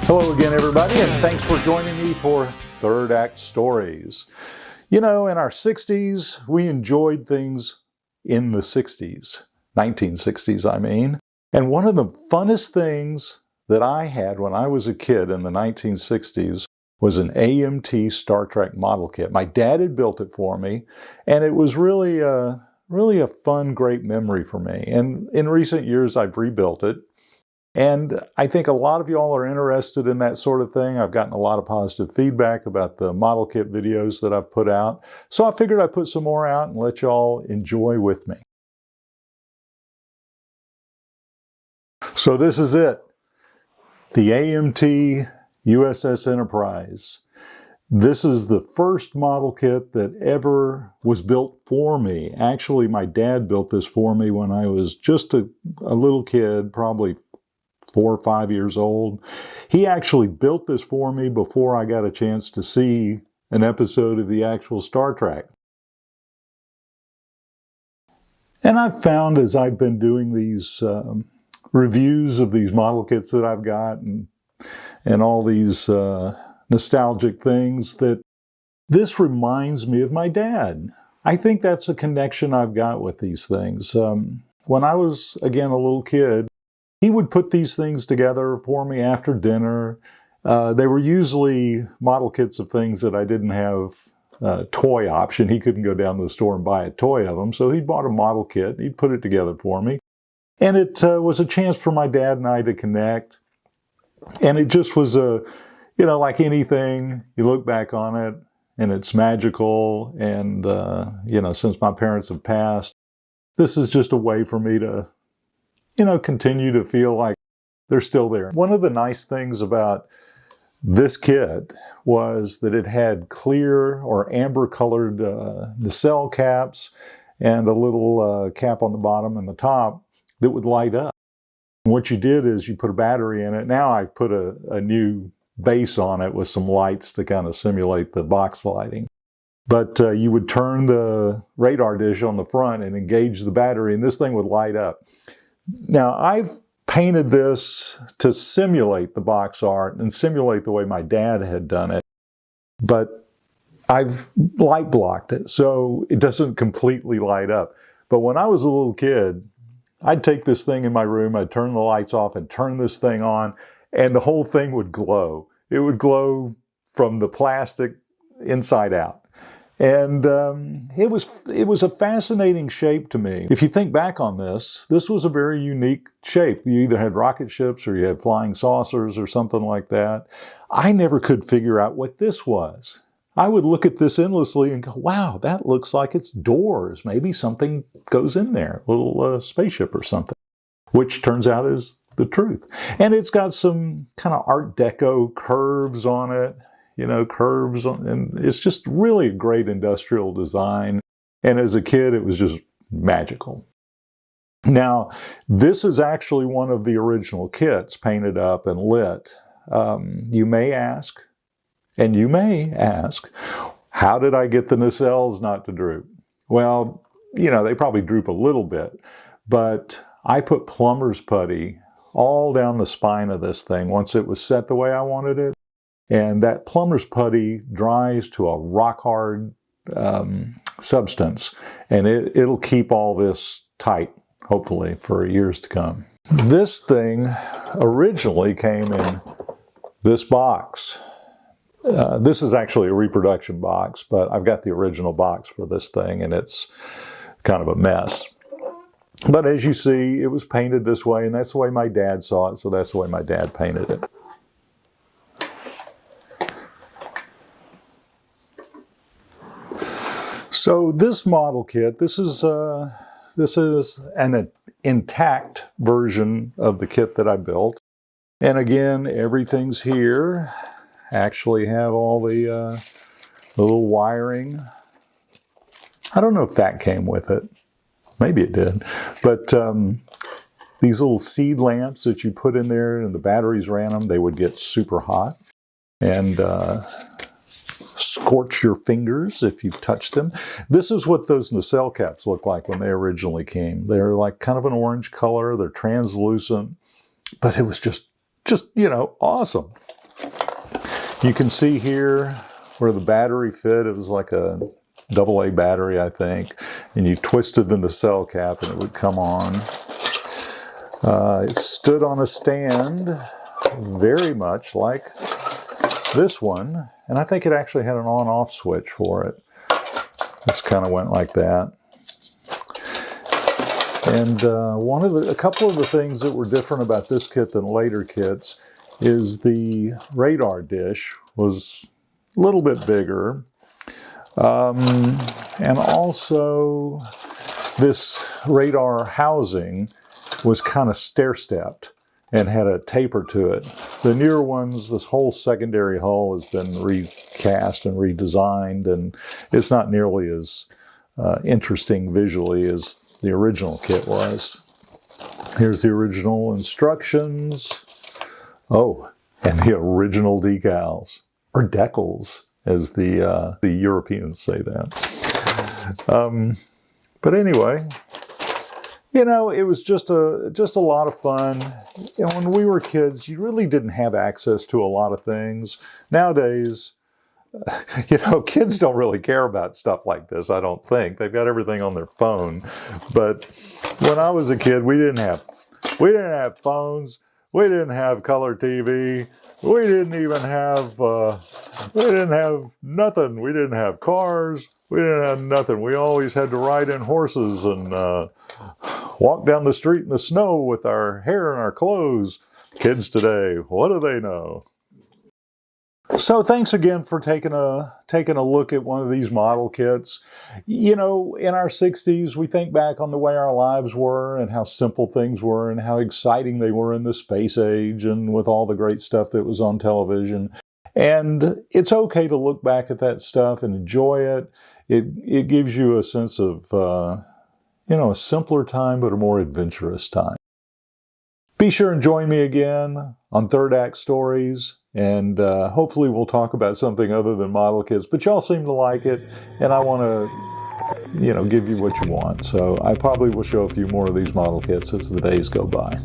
Hello again, everybody, and thanks for joining me for Third Act Stories. You know, in our 60s, we enjoyed things in the 60s, 1960s, I mean. And one of the funnest things that I had when I was a kid in the 1960s was an AMT Star Trek model kit. My dad had built it for me, and it was really a fun, great memory for me. And in recent years, I've rebuilt it. And I think a lot of y'all are interested in that sort of thing. I've gotten a lot of positive feedback about the model kit videos that I've put out. So I figured I'd put some more out and let y'all enjoy with me. So this is it. The AMT USS Enterprise. This is the first model kit that ever was built for me. Actually, my dad built this for me when I was just a little kid, probably 4 or 5 years old. He actually built this for me before I got a chance to see an episode of the actual Star Trek. And I've found as I've been doing these reviews of these model kits that I've got and all these nostalgic things that this reminds me of my dad. I think that's a connection I've got with these things. When I was, again, a little kid, he would put these things together for me after dinner. They were usually model kits of things that I didn't have a toy option. He couldn't go down to the store and buy a toy of them, so he bought a model kit. He'd put it together for me. And it was a chance for my dad and I to connect. And it just was like anything, you look back on it and it's magical. And, since my parents have passed, this is just a way for me to continue to feel like they're still there. One of the nice things about this kit was that it had clear or amber colored nacelle caps and a little cap on the bottom and the top that would light up. And what you did is you put a battery in it. Now I've put a new base on it with some lights to kind of simulate the box lighting. But you would turn the radar dish on the front and engage the battery, and this thing would light up. Now, I've painted this to simulate the box art and simulate the way my dad had done it, but I've light blocked it, so it doesn't completely light up. But when I was a little kid, I'd take this thing in my room, I'd turn the lights off and turn this thing on, and the whole thing would glow. It would glow from the plastic inside out. And it was a fascinating shape to me. If you think back on this was a very unique shape. You either had rocket ships or you had flying saucers or something like that. I never could figure out what this was. I would look at this endlessly and go, wow, that looks like it's doors. Maybe something goes in there, a little spaceship or something, which turns out is the truth. And it's got some kind of Art Deco curves on it. Curves, and it's just really a great industrial design. And as a kid, it was just magical. Now, this is actually one of the original kits painted up and lit. You may ask, how did I get the nacelles not to droop? Well, they probably droop a little bit, but I put plumber's putty all down the spine of this thing once it was set the way I wanted it. And that plumber's putty dries to a rock-hard substance, and it'll keep all this tight, hopefully, for years to come. This thing originally came in this box. This is actually a reproduction box, but I've got the original box for this thing, and it's kind of a mess. But as you see, it was painted this way, and that's the way my dad saw it, so that's the way my dad painted it. So this model kit, this is an intact version of the kit that I built. And again, everything's here. Actually have all the little wiring. I don't know if that came with it. Maybe it did. But these little seed lamps that you put in there and the batteries ran them, they would get super hot. And scorch your fingers if you touch them. This is what those nacelle caps look like when they originally came. They're like kind of an orange color. They're translucent, but it was just awesome. You can see here where the battery fit. It was like a AA battery, I think, and you twisted the nacelle cap and it would come on. It stood on a stand very much like this one, and I think it actually had an on-off switch for it. This kind of went like that. And a couple of the things that were different about this kit than later kits is the radar dish was a little bit bigger. And also this radar housing was kind of stair-stepped and had a taper to it. The newer ones, this whole secondary hull has been recast and redesigned, and it's not nearly as interesting visually as the original kit was. Here's the original instructions. Oh, and the original decals, or decals, as the Europeans say that. But anyway, you know, it was just a lot of fun. You know, when we were kids, you really didn't have access to a lot of things. Nowadays, you know, kids don't really care about stuff like this, I don't think. They've got everything on their phone. But when I was a kid, we didn't have phones. We didn't have color TV. We didn't even have, nothing. We didn't have cars. We didn't have nothing. We always had to ride in horses and walk down the street in the snow with our hair and our clothes. Kids today, what do they know? So thanks again for taking a look at one of these model kits. You know, in our 60s, we think back on the way our lives were and how simple things were and how exciting they were in the space age and with all the great stuff that was on television. And it's okay to look back at that stuff and enjoy it. It gives you a sense of, you know, a simpler time, but a more adventurous time. Be sure and join me again on Third Act Stories, and hopefully we'll talk about something other than model kits, but y'all seem to like it, and I want to, you know, give you what you want. So I probably will show a few more of these model kits as the days go by.